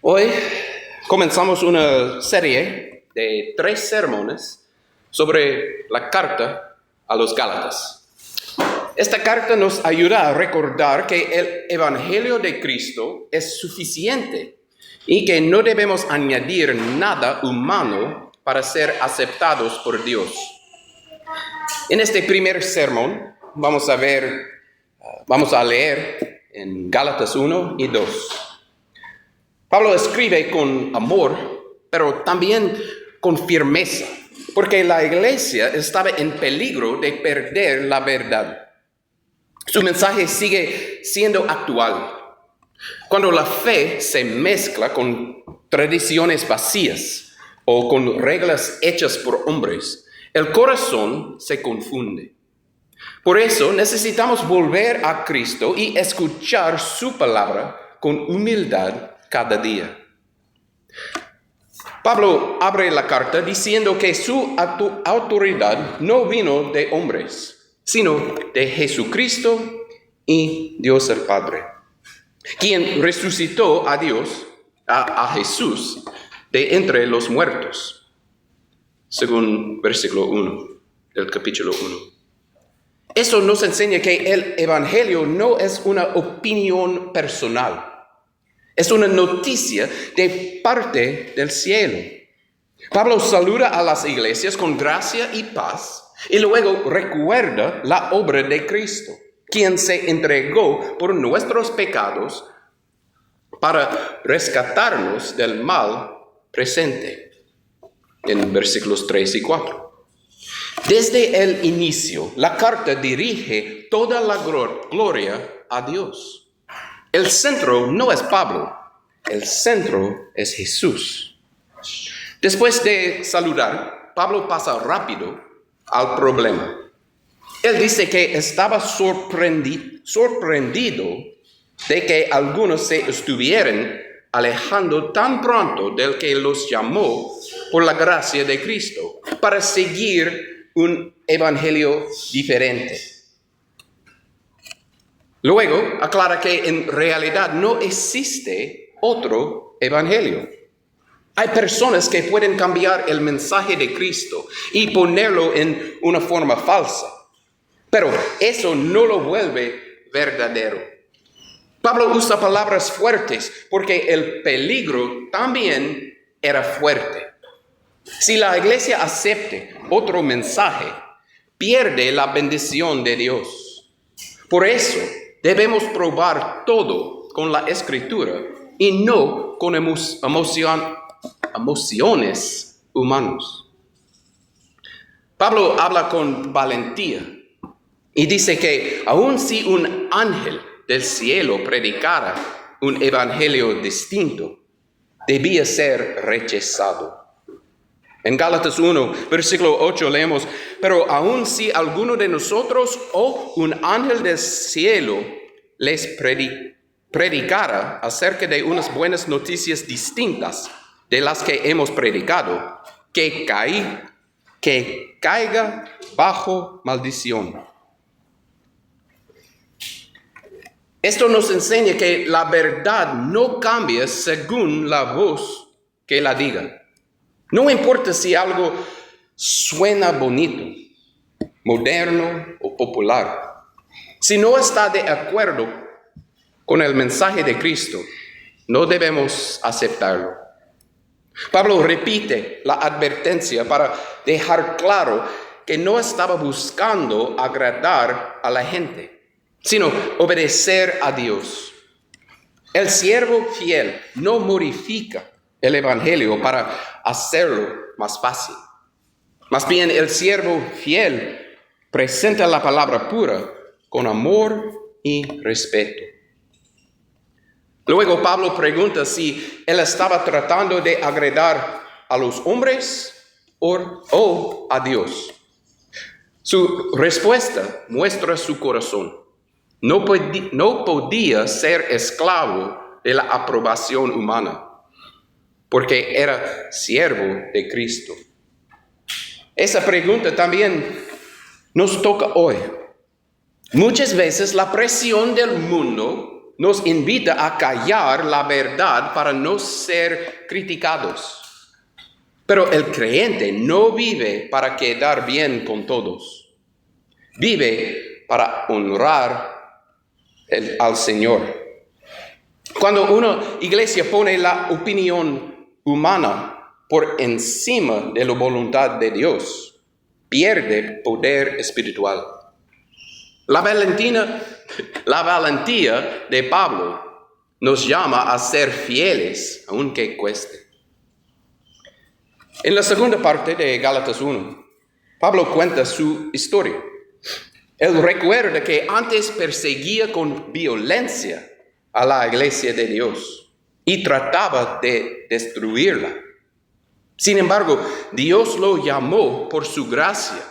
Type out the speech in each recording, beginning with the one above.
Hoy comenzamos una serie de 3 sermones sobre la carta a los Gálatas. Esta carta nos ayuda a recordar que el Evangelio de Cristo es suficiente y que no debemos añadir nada humano para ser aceptados por Dios. En este primer sermón vamos a leer en Gálatas 1 y 2. Pablo escribe con amor, pero también con firmeza, porque la iglesia estaba en peligro de perder la verdad. Su mensaje sigue siendo actual. Cuando la fe se mezcla con tradiciones vacías o con reglas hechas por hombres, el corazón se confunde. Por eso necesitamos volver a Cristo y escuchar su palabra con humildad cada día. Pablo abre la carta diciendo que su autoridad no vino de hombres, sino de Jesucristo y Dios el Padre, quien resucitó a Jesús de entre los muertos, según versículo 1 del capítulo 1. Eso nos enseña que el Evangelio no es una opinión personal. Es una noticia de parte del cielo. Pablo saluda a las iglesias con gracia y paz y luego recuerda la obra de Cristo, quien se entregó por nuestros pecados para rescatarnos del mal presente, en versículos 3 y 4. Desde el inicio, la carta dirige toda la gloria a Dios. El centro no es Pablo, el centro es Jesús. Después de saludar, Pablo pasa rápido al problema. Él dice que estaba sorprendido de que algunos se estuvieran alejando tan pronto del que los llamó por la gracia de Cristo para seguir un evangelio diferente. Luego aclara que en realidad no existe otro evangelio. Hay personas que pueden cambiar el mensaje de Cristo y ponerlo en una forma falsa, pero eso no lo vuelve verdadero. Pablo usa palabras fuertes porque el peligro también era fuerte. Si la iglesia acepte otro mensaje, pierde la bendición de Dios. Por eso, debemos probar todo con la Escritura y no con emociones humanas. Pablo habla con valentía y dice que aun si un ángel del cielo predicara un evangelio distinto, debía ser rechazado. En Gálatas 1, versículo 8 leemos, pero aun si alguno de nosotros o un ángel del cielo les predicara acerca de unas buenas noticias distintas de las que hemos predicado, que caiga bajo maldición. Esto nos enseña que la verdad no cambia según la voz que la diga. No importa si algo suena bonito, moderno o popular. Si no está de acuerdo con el mensaje de Cristo, no debemos aceptarlo. Pablo repite la advertencia para dejar claro que no estaba buscando agradar a la gente, sino obedecer a Dios. El siervo fiel no modifica el evangelio para hacerlo más fácil. Más bien, el siervo fiel presenta la palabra pura con amor y respeto. Luego Pablo pregunta si él estaba tratando de agradar a los hombres o a Dios. Su respuesta muestra su corazón. No podía ser esclavo de la aprobación humana, porque era siervo de Cristo. Esa pregunta también nos toca hoy. Muchas veces la presión del mundo nos invita a callar la verdad para no ser criticados. Pero el creyente no vive para quedar bien con todos. Vive para honrar al Señor. Cuando una iglesia pone la opinión humana por encima de la voluntad de Dios, pierde poder espiritual. La valentía de Pablo nos llama a ser fieles, aunque cueste. En la segunda parte de Gálatas 1, Pablo cuenta su historia. Él recuerda que antes perseguía con violencia a la iglesia de Dios y trataba de destruirla. Sin embargo, Dios lo llamó por su gracia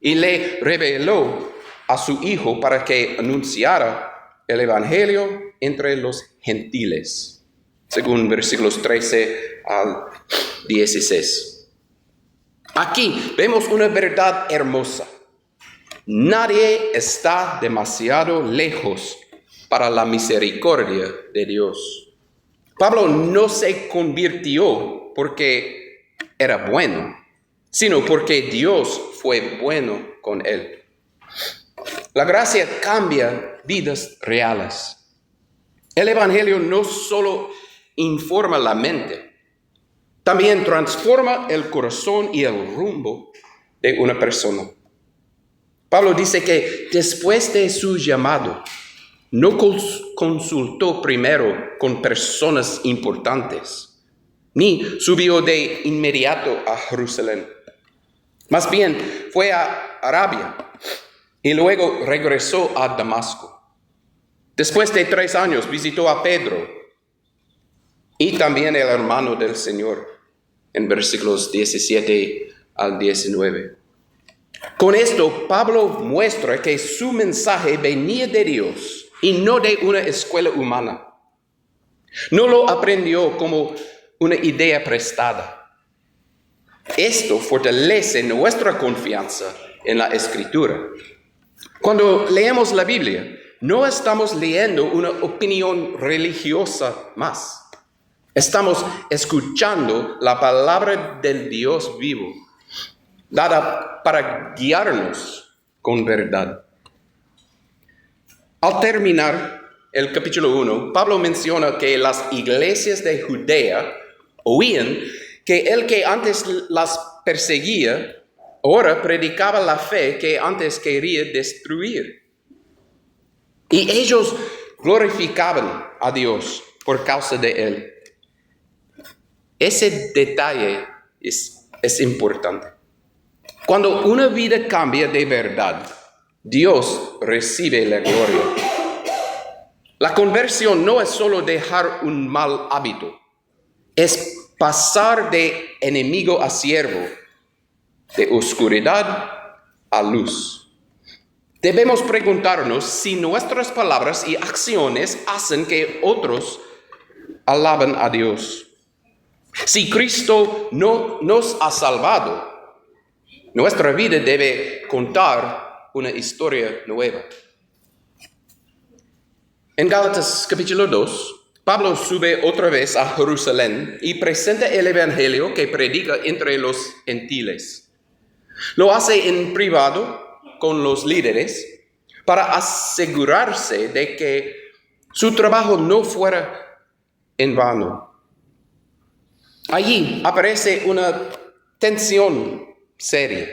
y le reveló a su Hijo para que anunciara el Evangelio entre los gentiles, según versículos 13 al 16. Aquí vemos una verdad hermosa. Nadie está demasiado lejos para la misericordia de Dios. Pablo no se convirtió porque era bueno, sino porque Dios fue bueno con él. La gracia cambia vidas reales. El Evangelio no solo informa la mente, también transforma el corazón y el rumbo de una persona. Pablo dice que después de su llamado, no consultó primero con personas importantes, ni subió de inmediato a Jerusalén. Más bien fue a Arabia y luego regresó a Damasco. Después de 3 años visitó a Pedro y también el hermano del Señor, en versículos 17 al 19. Con esto, Pablo muestra que su mensaje venía de Dios y no de una escuela humana. No lo aprendió como una idea prestada. Esto fortalece nuestra confianza en la Escritura. Cuando leemos la Biblia, no estamos leyendo una opinión religiosa más. Estamos escuchando la palabra del Dios vivo, dada para guiarnos con verdad. Al terminar el capítulo 1, Pablo menciona que las iglesias de Judea oían que el que antes las perseguía, ahora predicaba la fe que antes quería destruir. Y ellos glorificaban a Dios por causa de él. Ese detalle es importante. Cuando una vida cambia de verdad, Dios recibe la gloria. La conversión no es solo dejar un mal hábito, es pasar de enemigo a siervo, de oscuridad a luz. Debemos preguntarnos si nuestras palabras y acciones hacen que otros alaben a Dios. Si Cristo no nos ha salvado, nuestra vida debe contar una historia nueva. En Gálatas capítulo 2, Pablo sube otra vez a Jerusalén y presenta el evangelio que predica entre los gentiles. Lo hace en privado con los líderes para asegurarse de que su trabajo no fuera en vano. Allí aparece una tensión seria.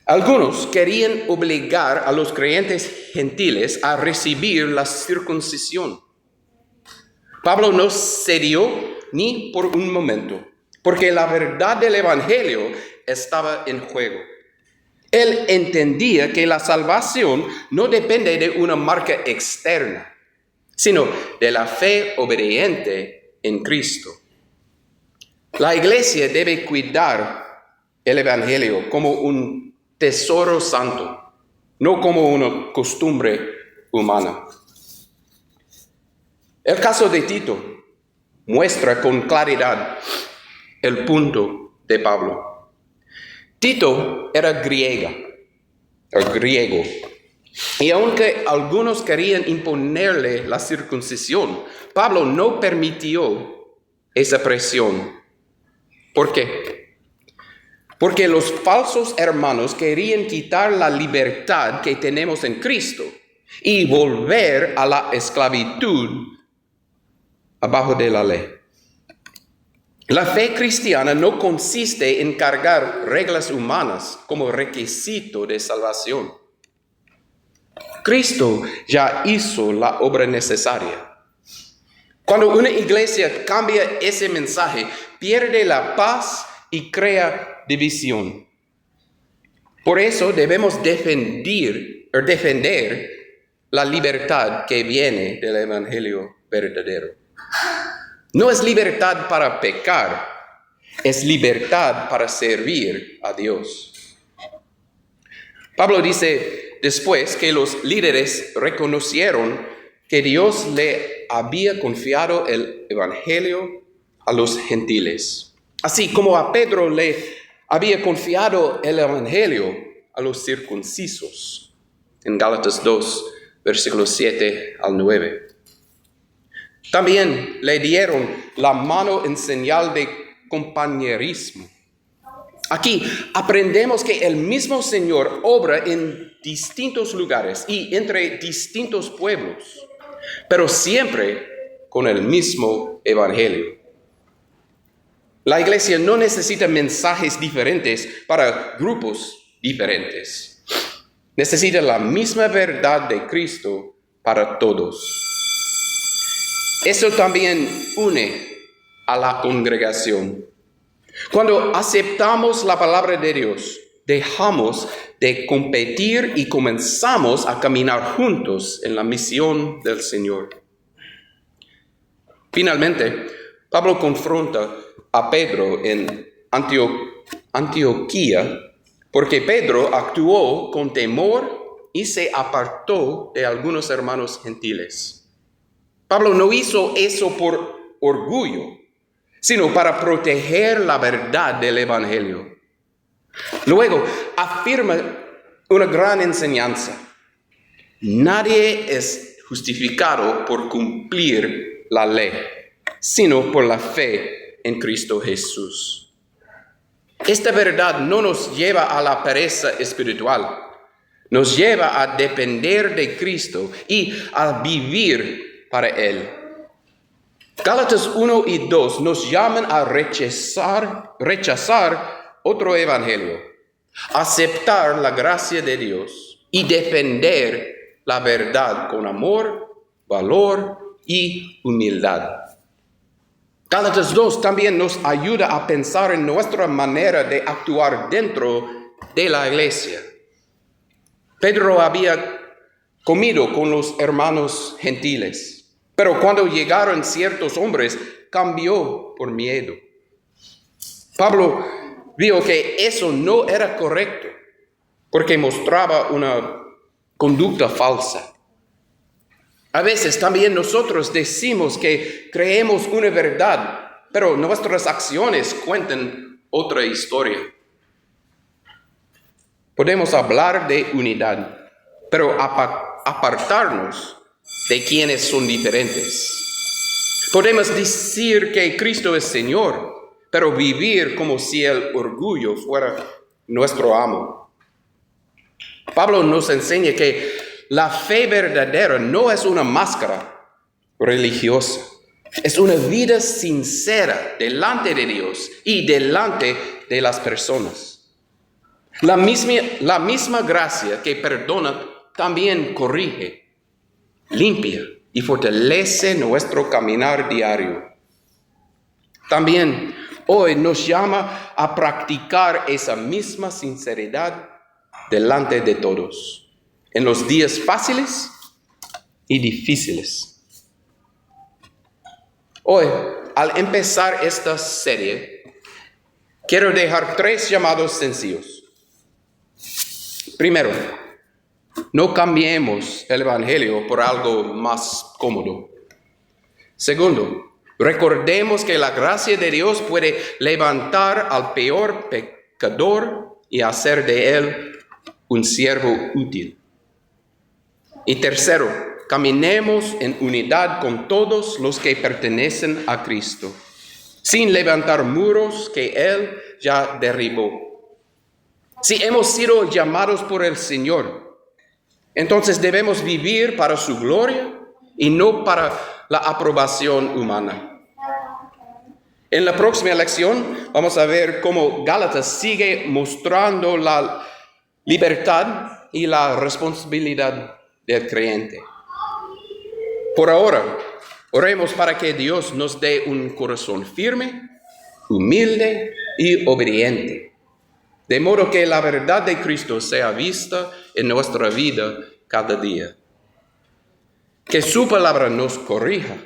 Algunos querían obligar a los creyentes gentiles a recibir la circuncisión. Pablo no cedió ni por un momento, porque la verdad del evangelio estaba en juego. Él entendía que la salvación no depende de una marca externa, sino de la fe obediente en Cristo. La iglesia debe cuidar el evangelio como un tesoro santo, no como una costumbre humana. El caso de Tito muestra con claridad el punto de Pablo. Tito era griego Y aunque algunos querían imponerle la circuncisión, Pablo no permitió esa presión. ¿Por qué? Porque los falsos hermanos querían quitar la libertad que tenemos en Cristo y volver a la esclavitud abajo de la ley. La fe cristiana no consiste en cargar reglas humanas como requisito de salvación. Cristo ya hizo la obra necesaria. Cuando una iglesia cambia ese mensaje, pierde la paz y crea división. Por eso debemos defender la libertad que viene del Evangelio verdadero. No es libertad para pecar, es libertad para servir a Dios. Pablo dice después que los líderes reconocieron que Dios le había confiado el Evangelio a los gentiles, así como a Pedro le había confiado el Evangelio a los circuncisos, en Gálatas 2, versículos 7 al 9. También le dieron la mano en señal de compañerismo. Aquí aprendemos que el mismo Señor obra en distintos lugares y entre distintos pueblos, pero siempre con el mismo Evangelio. La iglesia no necesita mensajes diferentes para grupos diferentes. Necesita la misma verdad de Cristo para todos. Eso también une a la congregación. Cuando aceptamos la palabra de Dios, dejamos de competir y comenzamos a caminar juntos en la misión del Señor. Finalmente, Pablo confronta a Pedro en Antioquía porque Pedro actuó con temor y se apartó de algunos hermanos gentiles. Pablo no hizo eso por orgullo, sino para proteger la verdad del Evangelio. Luego, afirma una gran enseñanza. Nadie es justificado por cumplir la ley, sino por la fe en Cristo Jesús. Esta verdad no nos lleva a la pereza espiritual, nos lleva a depender de Cristo y a vivir para Él. Gálatas 1 y 2 nos llaman a rechazar otro evangelio, aceptar la gracia de Dios y defender la verdad con amor, valor y humildad. Gálatas 2 también nos ayuda a pensar en nuestra manera de actuar dentro de la iglesia. Pedro había comido con los hermanos gentiles, pero cuando llegaron ciertos hombres, cambió por miedo. Pablo vio que eso no era correcto, porque mostraba una conducta falsa. A veces también nosotros decimos que creemos una verdad, pero nuestras acciones cuentan otra historia. Podemos hablar de unidad, pero apartarnos de quienes son diferentes. Podemos decir que Cristo es Señor, pero vivir como si el orgullo fuera nuestro amo. Pablo nos enseña que la fe verdadera no es una máscara religiosa, es una vida sincera delante de Dios y delante de las personas. La misma gracia que perdona también corrige, limpia y fortalece nuestro caminar diario. También hoy nos llama a practicar esa misma sinceridad delante de todos, en los días fáciles y difíciles. Hoy, al empezar esta serie, quiero dejar 3 llamados sencillos. Primero, no cambiemos el Evangelio por algo más cómodo. Segundo, recordemos que la gracia de Dios puede levantar al peor pecador y hacer de él un siervo útil. Y tercero, caminemos en unidad con todos los que pertenecen a Cristo, sin levantar muros que Él ya derribó. Si hemos sido llamados por el Señor, entonces debemos vivir para su gloria y no para la aprobación humana. En la próxima lección vamos a ver cómo Gálatas sigue mostrando la libertad y la responsabilidad del creyente. Por ahora, oremos para que Dios nos dé un corazón firme, humilde y obediente, de modo que la verdad de Cristo sea vista en nuestra vida cada día. Que su palabra nos corrija,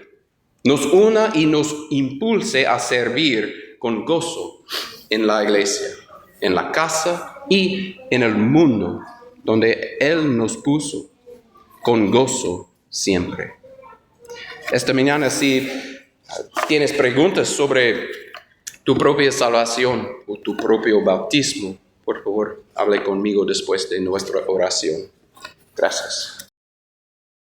nos una y nos impulse a servir con gozo en la iglesia, en la casa y en el mundo donde Él nos puso, con gozo siempre. Esta mañana, si tienes preguntas sobre tu propia salvación o tu propio bautismo, por favor, hable conmigo después de nuestra oración. Gracias.